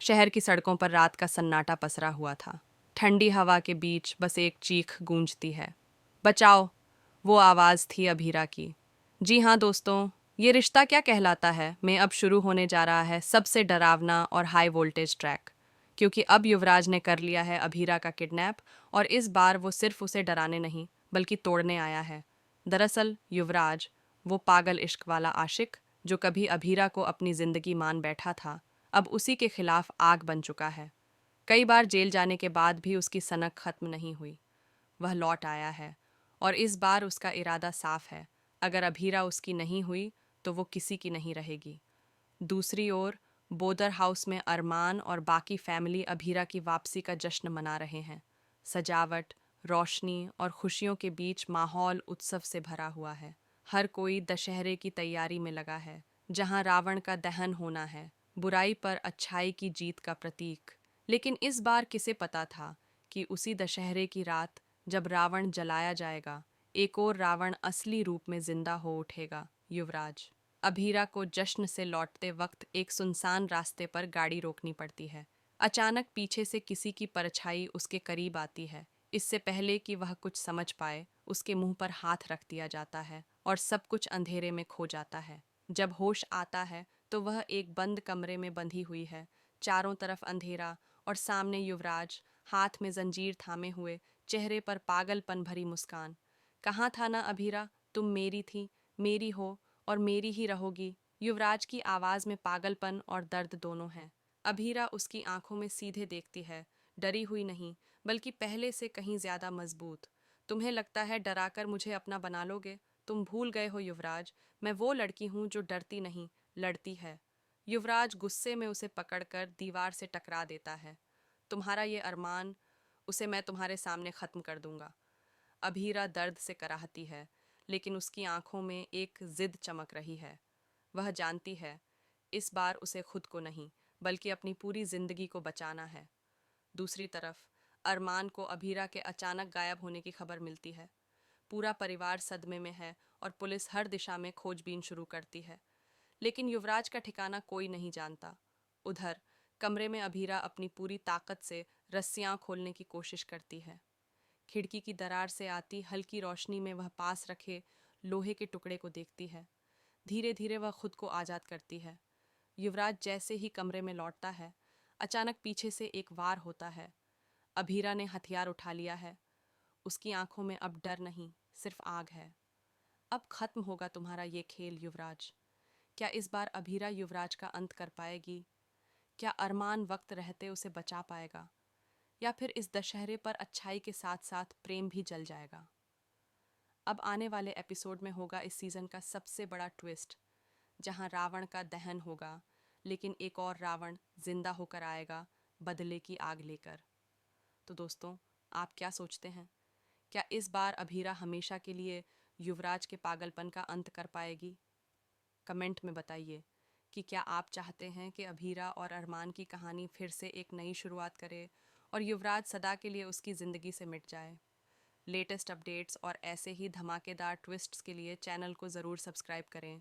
शहर की सड़कों पर रात का सन्नाटा पसरा हुआ था। ठंडी हवा के बीच बस एक चीख गूंजती है, बचाओ। वो आवाज़ थी अभीरा की। जी हाँ दोस्तों, ये रिश्ता क्या कहलाता है में अब शुरू होने जा रहा है सबसे डरावना और हाई वोल्टेज ट्रैक। क्योंकि अब युवराज ने कर लिया है अभीरा का किडनैप, और इस बार वो सिर्फ उसे डराने नहीं बल्कि तोड़ने आया है। दरअसल युवराज, वो पागल इश्क वाला आशिक जो कभी अभीरा को अपनी जिंदगी मान बैठा था, अब उसी के खिलाफ आग बन चुका है। कई बार जेल जाने के बाद भी उसकी सनक खत्म नहीं हुई। वह लौट आया है, और इस बार उसका इरादा साफ है। अगर अभीरा उसकी नहीं हुई तो वो किसी की नहीं रहेगी। दूसरी ओर बोदर हाउस में अरमान और बाकी फैमिली अभीरा की वापसी का जश्न मना रहे हैं। सजावट, रोशनी और खुशियों के बीच माहौल उत्सव से भरा हुआ है। हर कोई दशहरे की तैयारी में लगा है, जहां रावण का दहन होना है, बुराई पर अच्छाई की जीत का प्रतीक। लेकिन इस बार किसे पता था कि उसी दशहरे की रात, जब रावण जलाया जाएगा, एक और रावण असली रूप में जिंदा हो उठेगा, युवराज। अभीरा को जश्न से लौटते वक्त एक सुनसान रास्ते पर गाड़ी रोकनी पड़ती है। अचानक पीछे से किसी की परछाई उसके करीब आती है। इससे पहले कि वह कुछ समझ पाए, उसके मुंह पर हाथ रख दिया जाता है और सब कुछ अंधेरे में खो जाता है। जब होश आता है तो वह एक बंद कमरे में बंधी हुई है। चारों तरफ अंधेरा, और सामने युवराज, हाथ में जंजीर थामे हुए, चेहरे पर पागलपन भरी मुस्कान। कहाँ था ना अभीरा, तुम मेरी थी, मेरी हो और मेरी ही रहोगी। युवराज की आवाज में पागलपन और दर्द दोनों हैं। अभीरा उसकी आंखों में सीधे देखती है, डरी हुई नहीं, बल्कि पहले से कहीं ज्यादा मजबूत। तुम्हें लगता है डराकर मुझे अपना बना लोगे? तुम भूल गए हो युवराज, मैं वो लड़की हूं जो डरती नहीं, लड़ती है। युवराज गुस्से में उसे पकड़कर दीवार से टकरा देता है। तुम्हारा ये अरमान, उसे मैं तुम्हारे सामने खत्म कर दूंगा। अभीरा दर्द से कराहती है, लेकिन उसकी आंखों में एक जिद चमक रही है। वह जानती है, इस बार उसे खुद को नहीं बल्कि अपनी पूरी जिंदगी को बचाना है। दूसरी तरफ अरमान को अभीरा के अचानक गायब होने की खबर मिलती है। पूरा परिवार सदमे में है और पुलिस हर दिशा में खोजबीन शुरू करती है। लेकिन युवराज का ठिकाना कोई नहीं जानता। उधर कमरे में अभीरा अपनी पूरी ताकत से रस्सियां खोलने की कोशिश करती है। खिड़की की दरार से आती हल्की रोशनी में वह पास रखे लोहे के टुकड़े को देखती है। धीरे धीरे वह खुद को आज़ाद करती है। युवराज जैसे ही कमरे में लौटता है, अचानक पीछे से एक वार होता है। अभीरा ने हथियार उठा लिया है। उसकी आंखों में अब डर नहीं, सिर्फ आग है। अब खत्म होगा तुम्हारा ये खेल युवराज। क्या इस बार अभीरा युवराज का अंत कर पाएगी? क्या अरमान वक्त रहते उसे बचा पाएगा? या फिर इस दशहरे पर अच्छाई के साथ साथ प्रेम भी जल जाएगा? अब आने वाले एपिसोड में होगा इस सीज़न का सबसे बड़ा ट्विस्ट, जहां रावण का दहन होगा, लेकिन एक और रावण जिंदा होकर आएगा, बदले की आग लेकर। तो दोस्तों, आप क्या सोचते हैं? क्या इस बार अभीरा हमेशा के लिए युवराज के पागलपन का अंत कर पाएगी? कमेंट में बताइए कि क्या आप चाहते हैं कि अभीरा और अरमान की कहानी फिर से एक नई शुरुआत करे और युवराज सदा के लिए उसकी ज़िंदगी से मिट जाए। लेटेस्ट अपडेट्स और ऐसे ही धमाकेदार ट्विस्ट्स के लिए चैनल को ज़रूर सब्सक्राइब करें।